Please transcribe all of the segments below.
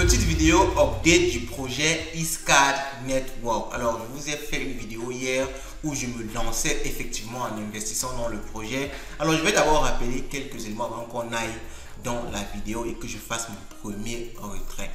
Petite vidéo update du projet Iscad Network. Alors, je vous ai fait une vidéo hier où je me lançais effectivement en investissant dans le projet. Alors, je vais d'abord rappeler quelques éléments avant qu'on aille dans la vidéo et que je fasse mon premier retrait.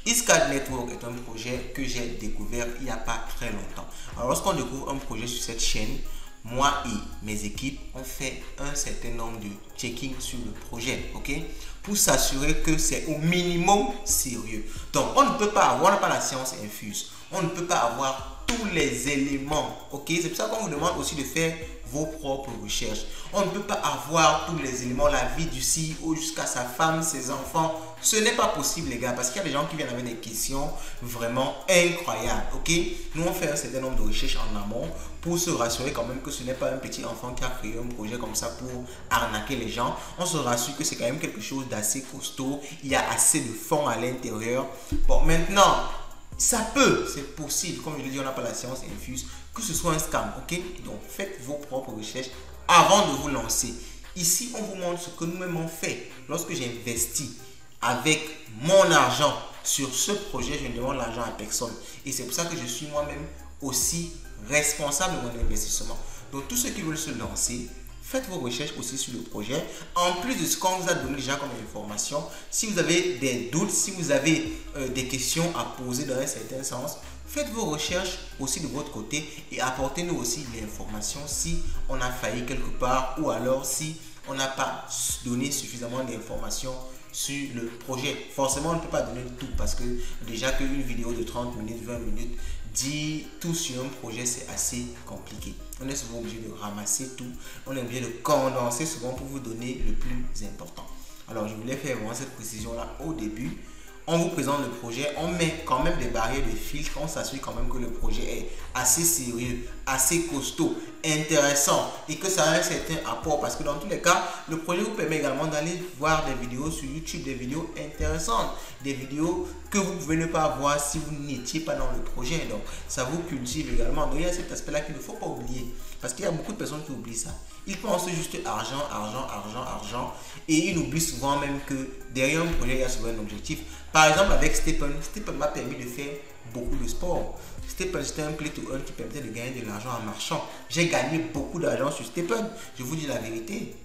Iscad Network est un projet que j'ai découvert il n'y a pas très longtemps. Alors, lorsqu'on découvre un projet sur cette chaîne, moi et mes équipes ont fait un certain nombre de checking sur le projet, ok, pour s'assurer que c'est au minimum sérieux. Donc, on ne peut pas avoir, on n'a pas la science infuse, on ne peut pas avoir tous les éléments, ok. C'est pour ça qu'on vous demande aussi de faire vos propres recherches. On ne peut pas avoir tous les éléments, la vie du CEO jusqu'à sa femme, ses enfants. Ce n'est pas possible, les gars, parce qu'il y a des gens qui viennent avec des questions vraiment incroyables, ok. Nous, on fait un certain nombre de recherches en amont pour se rassurer quand même que ce n'est pas un petit enfant qui a créé un projet comme ça pour arnaquer les gens. On se rassure que c'est quand même quelque chose d'assez costaud. Il y a assez de fonds à l'intérieur. Bon, maintenant, ça peut, c'est possible, comme je l'ai dit, on n'a pas la science infuse, que ce soit un scam, ok. Donc, faites vos propres recherches avant de vous lancer. Ici, on vous montre ce que nous-mêmes on fait. Lorsque j'investis avec mon argent sur ce projet, je ne demande l'argent à personne. Et c'est pour ça que je suis moi-même aussi responsable de mon investissement. Donc, tous ceux qui veulent se lancer, faites vos recherches aussi sur le projet. En plus de ce qu'on vous a donné déjà comme information, si vous avez des doutes, si vous avez des questions à poser dans un certain sens, faites vos recherches aussi de votre côté et apportez-nous aussi l'information si on a failli quelque part ou alors si on n'a pas donné suffisamment d'informations sur le projet. Forcément, on ne peut pas donner tout parce que déjà qu'une vidéo de 30 minutes, 20 minutes, dire tout sur un projet, c'est assez compliqué. On est souvent obligé de ramasser tout. On est obligé de condenser souvent pour vous donner le plus important. Alors, je voulais faire vraiment cette précision-là au début. On vous présente le projet, on met quand même des barrières de filtre, on s'assure quand même que le projet est assez sérieux, assez costaud, intéressant et que ça a un certain apport parce que dans tous les cas, le projet vous permet également d'aller voir des vidéos sur YouTube, des vidéos intéressantes, des vidéos que vous pouvez ne pas voir si vous n'étiez pas dans le projet. Donc, ça vous cultive également. Donc, il y a cet aspect-là qu'il ne faut pas oublier parce qu'il y a beaucoup de personnes qui oublient ça. Ils pensent juste argent, argent, argent, argent et ils oublient souvent même que derrière un projet, il y a souvent un objectif. Par exemple, avec Stephen m'a permis de faire beaucoup de sport. Stephen, c'était un play to earn qui permettait de gagner de l'argent en marchant. J'ai gagné beaucoup d'argent sur Stephen, je vous dis la vérité.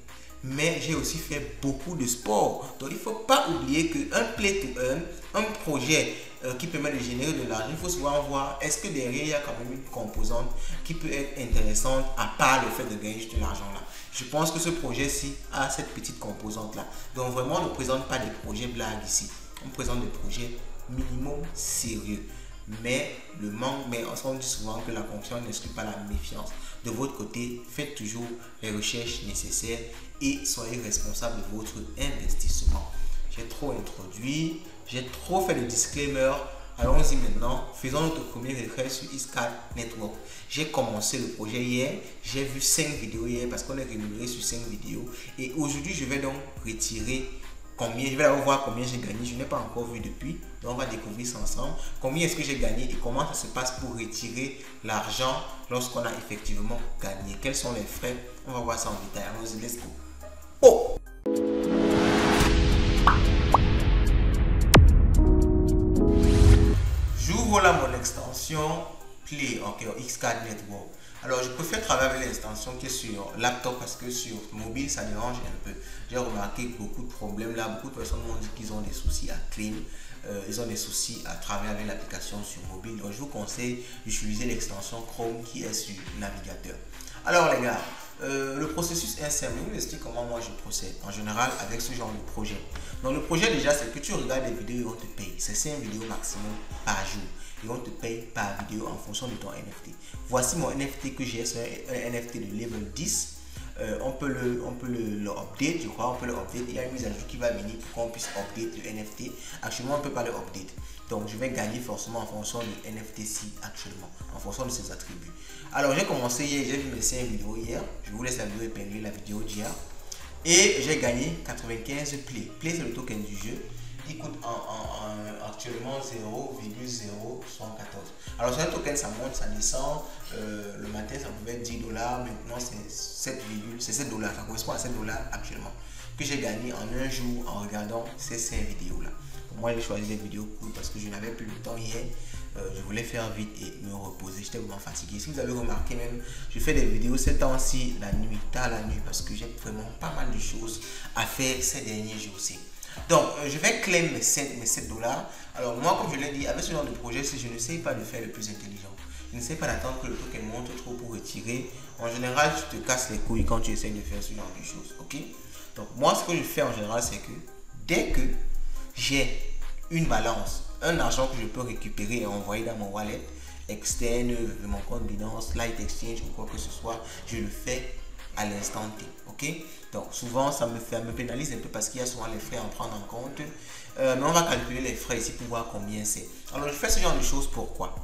Mais j'ai aussi fait beaucoup de sport. Donc, il ne faut pas oublier qu'un play to earn, un projet qui permet de générer de l'argent, il faut souvent voir est-ce que derrière, il y a quand même une composante qui peut être intéressante à part le fait de gagner juste de l'argent là. Je pense que ce projet-ci a cette petite composante-là. Donc, vraiment, on ne présente pas des projets blagues ici. On présente des projets minimum sérieux. Mais le manque, mais on dit souvent que la confiance n'exclut pas la méfiance. De votre côté, faites toujours les recherches nécessaires et soyez responsable de votre investissement. J'ai trop introduit, j'ai trop fait de disclaimer. Allons-y maintenant, faisons notre premier retrait sur Iscad Network. J'ai commencé le projet hier, j'ai vu 5 vidéos hier parce qu'on est rémunéré sur 5 vidéos. Et aujourd'hui, je vais donc retirer combien, je vais d'abord voir combien j'ai gagné, je n'ai pas encore vu depuis, donc on va découvrir ça ensemble. Combien est-ce que j'ai gagné et comment ça se passe pour retirer l'argent lorsqu'on a effectivement gagné. Quels sont les frais? On va voir ça en détail. Allons-y, let's go. Oh! J'ouvre là mon extension Play, ok, Iscad Network. Alors, je préfère travailler avec l'extension qui est sur laptop parce que sur mobile, ça dérange un peu. J'ai remarqué beaucoup de problèmes là. Beaucoup de personnes m'ont dit qu'ils ont des soucis à clean. Ils ont des soucis à travailler avec l'application sur mobile. Donc, je vous conseille d'utiliser l'extension Chrome qui est sur navigateur. Alors, les gars, le processus est simple. Je vous explique comment moi je procède en général avec ce genre de projet. Donc, le projet déjà, c'est que tu regardes des vidéos et on te paye. C'est 5 vidéos maximum par jour. Et on te paye par vidéo en fonction de ton NFT. Voici mon NFT que j'ai, c'est un NFT de level 10. On peut le update, je crois, on peut le update. Il y a une mise à jour qui va venir pour qu'on puisse update le NFT. Actuellement, on ne peut pas le update. Donc, je vais gagner forcément en fonction de NFT-ci actuellement, en fonction de ses attributs. Alors, j'ai commencé hier, j'ai vu mes 5 vidéos hier. Je vous laisse la vidéo épingler, la vidéo d'hier. Et j'ai gagné 95 Play. Play, c'est le token du jeu. Il coûte actuellement 0,014. Alors sur un token ça monte, ça descend. Le matin ça pouvait être 10 $, maintenant c'est 7 $, ça correspond à 7 $ actuellement que j'ai gagné en un jour en regardant ces 5 vidéos là. moi, j'ai choisi des vidéos courtes parce que je n'avais plus le temps hier. Je voulais faire vite et me reposer. J'étais vraiment fatigué. Si vous avez remarqué même, je fais des vidéos ces temps-ci, la nuit, tard la nuit, parce que j'ai vraiment pas mal de choses à faire ces derniers jours aussi. Donc, je vais claim mes 7 dollars. Alors, moi, comme je l'ai dit, avec ce genre de projet, si je ne sais pas de faire le plus intelligent, je ne sais pas d'attendre que le token monte trop pour retirer. En général, tu te casses les couilles quand tu essaies de faire ce genre de choses. Ok? Donc, moi, ce que je fais en général, c'est que dès que j'ai une balance, un argent que je peux récupérer et envoyer dans mon wallet externe, de mon compte Binance, Light Exchange ou quoi que ce soit, je le fais à l'instant T. Ok? Donc souvent ça me pénalise un peu parce qu'il y a souvent les frais à en prendre en compte. Mais on va calculer les frais ici pour voir combien c'est. Alors je fais ce genre de choses, pourquoi?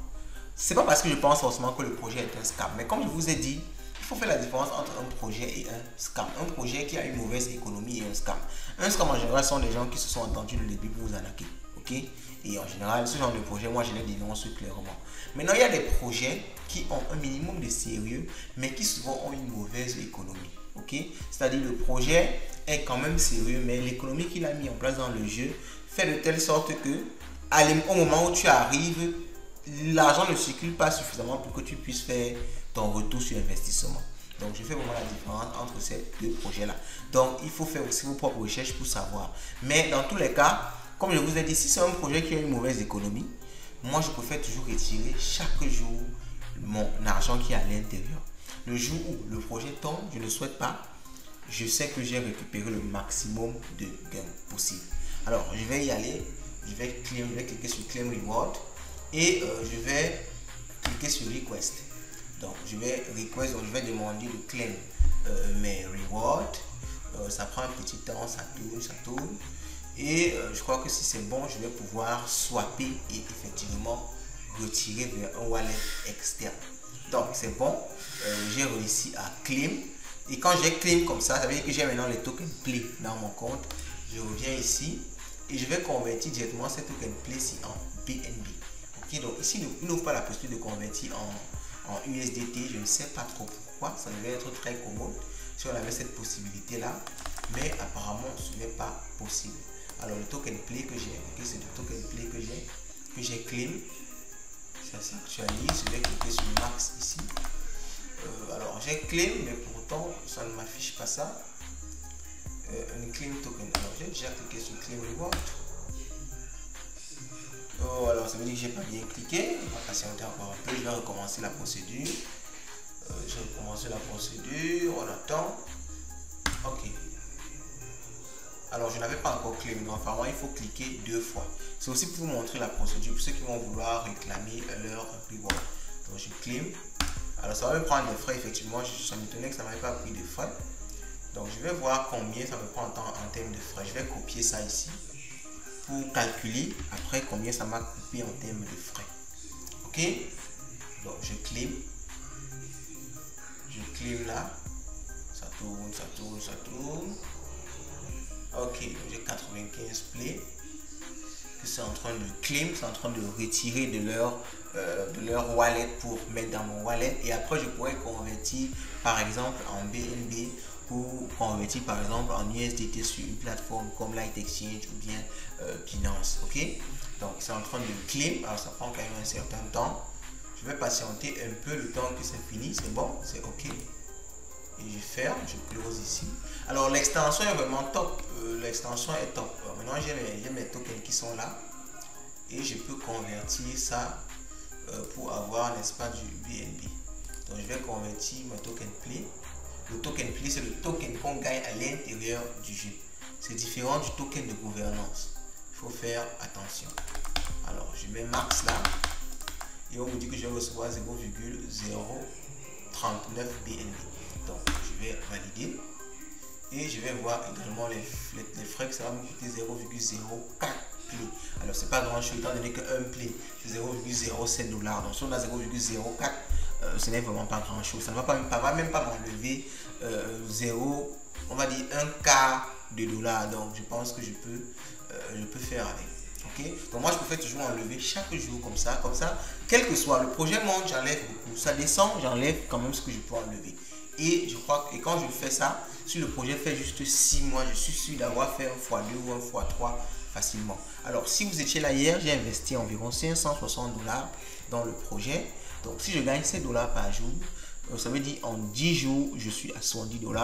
C'est pas parce que je pense forcément que le projet est un scam, mais comme je vous ai dit, il faut faire la différence entre un projet et un scam. Un projet qui a une mauvaise économie et un scam. Un scam en général sont des gens qui se sont entendus le début pour vous arnaquer. Ok? Et en général, ce genre de projet, moi je les dénonce clairement. Maintenant, il y a des projets qui ont un minimum de sérieux, mais qui souvent ont une mauvaise économie. Ok? C'est-à-dire le projet est quand même sérieux, mais l'économie qu'il a mis en place dans le jeu fait de telle sorte que au moment où tu arrives, l'argent ne circule pas suffisamment pour que tu puisses faire ton retour sur investissement. Donc je fais vraiment la différence entre ces deux projets-là. Donc il faut faire aussi vos propres recherches pour savoir. Mais dans tous les cas, comme je vous ai dit, si c'est un projet qui a une mauvaise économie, moi je préfère toujours retirer chaque jour mon argent qui est à l'intérieur. Le jour où le projet tombe, je ne souhaite pas, je sais que j'ai récupéré le maximum de gains possible. Alors je vais y aller, je vais cliquer sur Claim Reward et je vais cliquer sur Request. Donc je vais demander de claim mes rewards. Ça prend un petit temps, ça tourne. Et je crois que si c'est bon, je vais pouvoir swapper et effectivement retirer vers un wallet externe. Donc c'est bon, j'ai réussi à claim. Et quand j'ai claim comme ça veut dire que j'ai maintenant les tokens Play dans mon compte. Je reviens ici et je vais convertir directement ces tokens Play en BNB. Ok, donc ici il n'ouvre pas la possibilité de convertir en USDT. Je ne sais pas trop pourquoi, ça devait être très commode si on avait cette possibilité là, mais apparemment ce n'est pas possible. Alors le token Play que j'ai, c'est le token Play que j'ai claim. Ça s'actualise, je vais cliquer sur Max ici. Alors j'ai claim, mais pourtant ça ne m'affiche pas ça. Un claim token. Alors j'ai déjà cliqué sur Claim Reward. Oh, alors ça veut dire que j'ai pas bien cliqué. On va patienter encore un peu. Je vais recommencer la procédure. On attend. Ok. Alors je n'avais pas encore claim. Donc apparemment il faut cliquer 2 fois. C'est aussi pour vous montrer la procédure pour ceux qui vont vouloir réclamer leur reward. Donc je claim. Alors ça va me prendre des frais effectivement. Ça m'étonnait que ça ne m'avait pas pris de frais. Donc je vais voir combien ça me prend en termes de frais. Je vais copier ça ici pour calculer après combien ça m'a coûté en termes de frais. Ok, donc je claim là, ça tourne. Ok, j'ai 95 play que c'est en train de claim, c'est en train de retirer de leur wallet pour mettre dans mon wallet, et après je pourrais convertir par exemple en BNB ou convertir par exemple en USDT sur une plateforme comme Light Exchange ou bien Binance. Ok, donc c'est en train de claim. Alors ça prend quand même un certain temps. Je vais patienter un peu le temps que ça finisse. C'est bon, c'est ok. Et je ferme, je close ici. Alors l'extension est vraiment top. L'extension est top. Alors, maintenant j'ai mes tokens qui sont là et je peux convertir ça pour avoir, n'est-ce pas, du BNB. Donc je vais convertir mon token Play. Le token Play, c'est le token qu'on gagne à l'intérieur du jeu. C'est différent du token de gouvernance. Il faut faire attention. Alors, je mets max là. Et on me dit que je vais recevoir 0,039 BNB. Donc, je vais valider. Et je vais voir également les frais que ça va me coûter 0,04 play. Alors, c'est pas grand chose étant donné qu'un play, c'est 0,07 $. Donc, si on a 0,04, ce n'est vraiment pas grand chose. Ça ne va même pas m'enlever 0, on va dire un quart de $. Donc je pense que je peux faire avec. Ok, donc moi je préfère toujours enlever chaque jour comme ça, quel que soit le projet monte, j'enlève beaucoup, ça descend, j'enlève quand même ce que je peux enlever. Et je crois que quand je fais ça, si le projet fait juste 6 mois, je suis sûr d'avoir fait un x2 ou un x3 facilement. Alors, si vous étiez là hier, j'ai investi environ 560 $ dans le projet. Donc, si je gagne 7 $ par jour, ça veut dire en 10 jours, je suis à 70 $.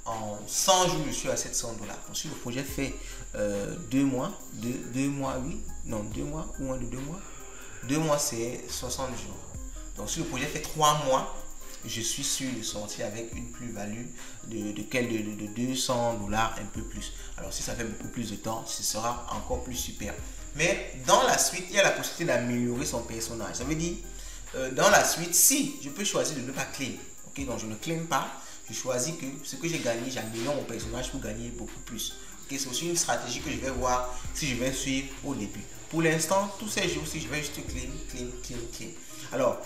En 100 jours, je suis à 700 $. Donc, si le projet fait 2 mois, 2 mois, oui, non, 2 mois ou moins de 2 mois. 2 mois, c'est 60 jours. Donc, si le projet fait 3 mois, je suis sûr de sortir avec une plus-value de 200 $, un peu plus. Alors, si ça fait beaucoup plus de temps, ce sera encore plus super. Mais dans la suite, il y a la possibilité d'améliorer son personnage. Ça veut dire, dans la suite, si je peux choisir de ne pas claim, ok, donc je ne claim pas, je choisis que ce que j'ai gagné, j'améliore mon personnage pour gagner beaucoup plus. Okay, c'est aussi une stratégie que je vais voir si je vais suivre au début. Pour l'instant, tous ces jours-ci, je vais juste claim. Alors,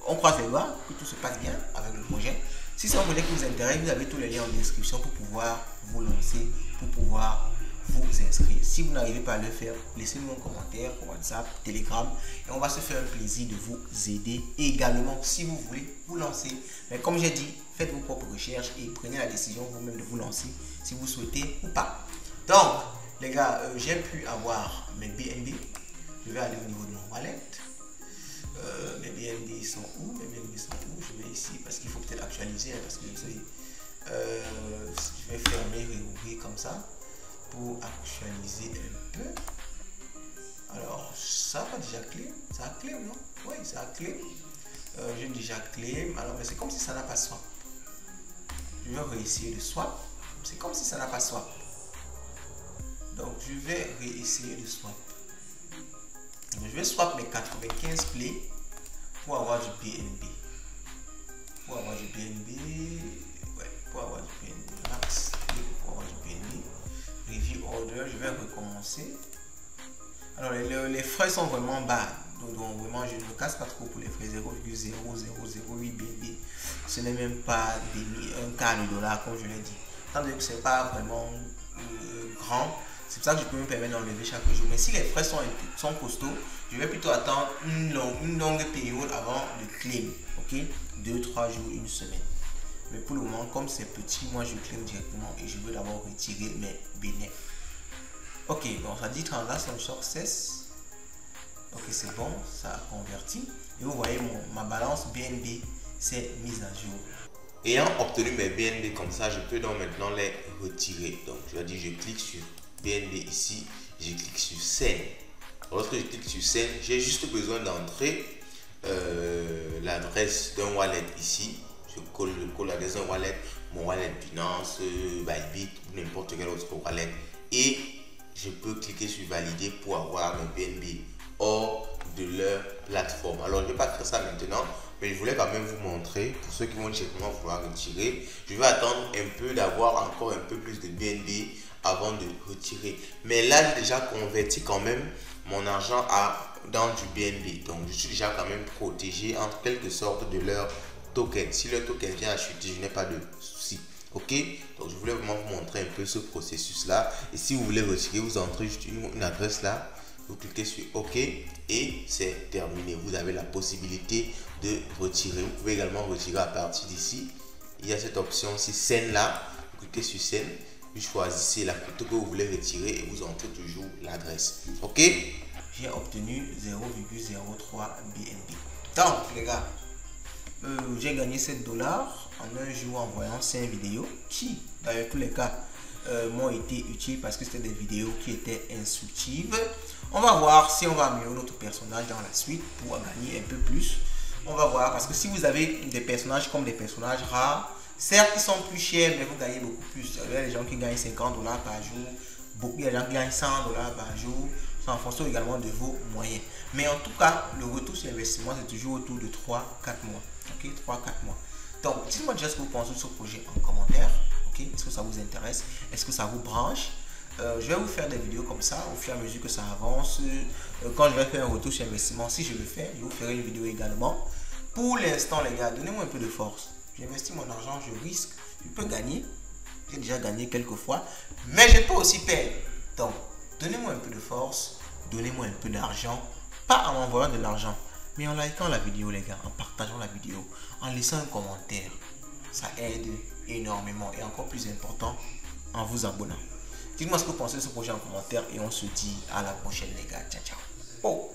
on croise les doigts que tout se passe bien avec le projet. Si c'est un projet qui vous intéresse, vous avez tous les liens en description pour pouvoir vous lancer, pour pouvoir vous inscrire. Si vous n'arrivez pas à le faire, laissez-nous un commentaire, WhatsApp, Telegram, et on va se faire un plaisir de vous aider. Et également, si vous voulez vous lancer, mais comme j'ai dit, faites vos propres recherches et prenez la décision vous-même de vous lancer si vous souhaitez ou pas. Donc, les gars, j'ai pu avoir mes BNB. Je vais aller au niveau de mon wallet. Mes BNB sont où? Mes BNB sont où? Je vais ici parce qu'il faut peut-être actualiser, hein, parce que vous savez, je vais fermer et ouvrir comme ça pour actualiser un peu. Alors, ça va déjà clé. Ça a clé, non? Oui, ça a clé. J'ai déjà clé. Alors, mais c'est comme si ça n'a pas swap. Je vais réessayer de swap. C'est comme si ça n'a pas swap. Donc, je vais réessayer de swap. Donc, je vais swap mes 95 plays pour avoir du BNB. Pour avoir du BNB. Ouais, pour avoir du BNB. Max. Pour avoir du BNB. Review order. Je vais recommencer. Alors, les frais sont vraiment bas. Donc, vraiment, je ne me casse pas trop pour les frais. 0,0008 BNB. Ce n'est même pas un quart de dollar, comme je l'ai dit. Tant que ce n'est pas vraiment grand, c'est pour ça que je peux me permettre d'enlever chaque jour. Mais si les frais sont costauds, je vais plutôt attendre une longue période avant de claim. Ok, 2-3 jours, une semaine. Mais pour le moment, comme c'est petit, moi je claim directement et je veux d'abord retirer mes bénéfices. Ok, donc ça dit transaction success. Ok, c'est bon, ça a converti. Et vous voyez, ma balance BNB s'est mise à jour. Ayant obtenu mes BNB comme ça, je peux donc maintenant les retirer. Donc, je vais dire, je clique sur BNB ici, je clique sur Send. Lorsque je clique sur Send, j'ai juste besoin d'entrer l'adresse d'un wallet ici. Je colle l'adresse d'un wallet, mon wallet Binance, Bybit ou n'importe quel autre wallet. Et je peux cliquer sur Valider pour avoir mes BNB hors de leur plateforme. Alors, je ne vais pas faire ça maintenant, mais je voulais quand même vous montrer, pour ceux qui vont directement vouloir retirer, je vais attendre un peu d'avoir encore un peu plus de BNB avant de retirer. Mais là, j'ai déjà converti quand même mon argent dans du BNB. Donc, je suis déjà quand même protégé en quelque sorte de leur token. Si le token vient à chuter, je n'ai pas de souci. Ok, donc je voulais vraiment vous montrer un peu ce processus là. Et si vous voulez retirer, vous entrez juste une adresse là. Vous cliquez sur OK et c'est terminé. Vous avez la possibilité de retirer. Vous pouvez également retirer à partir d'ici. Il y a cette option aussi Send là. Vous cliquez sur Send. Vous choisissez la photo que vous voulez retirer et vous entrez toujours l'adresse. OK? J'ai obtenu 0,03 BNB. Donc les gars, j'ai gagné 7 $ en un jour en voyant 5 vidéos qui, dans tous les cas, m'ont été utiles parce que c'était des vidéos qui étaient instructives. On va voir si on va améliorer notre personnage dans la suite pour gagner un peu plus. On va voir parce que si vous avez des personnages comme des personnages rares, certes ils sont plus chers mais vous gagnez beaucoup plus. Il y a des gens qui gagnent 50 $ par jour, beaucoup de gens qui gagnent 100 $ par jour. C'est en fonction également de vos moyens. Mais en tout cas, le retour sur investissement c'est toujours autour de 3-4 mois. Ok, 3-4 mois. Donc dites-moi déjà ce que vous pensez de ce projet en commentaire. Est-ce que ça vous intéresse? Est-ce que ça vous branche? Je vais vous faire des vidéos comme ça au fur et à mesure que ça avance. Quand je vais faire un retour sur investissement, si je le fais, je vous ferai une vidéo également. Pour l'instant, les gars, donnez-moi un peu de force. J'investis mon argent, je risque, je peux gagner. J'ai déjà gagné quelques fois, mais je peux aussi perdre. Donc, donnez-moi un peu de force, donnez-moi un peu d'argent. Pas en m'envoyant de l'argent, mais en likant la vidéo, les gars, en partageant la vidéo, en laissant un commentaire. Ça aide énormément et encore plus important en vous abonnant. Dites-moi ce que vous pensez de ce projet en commentaire et on se dit à la prochaine les gars. Ciao, ciao. Oh.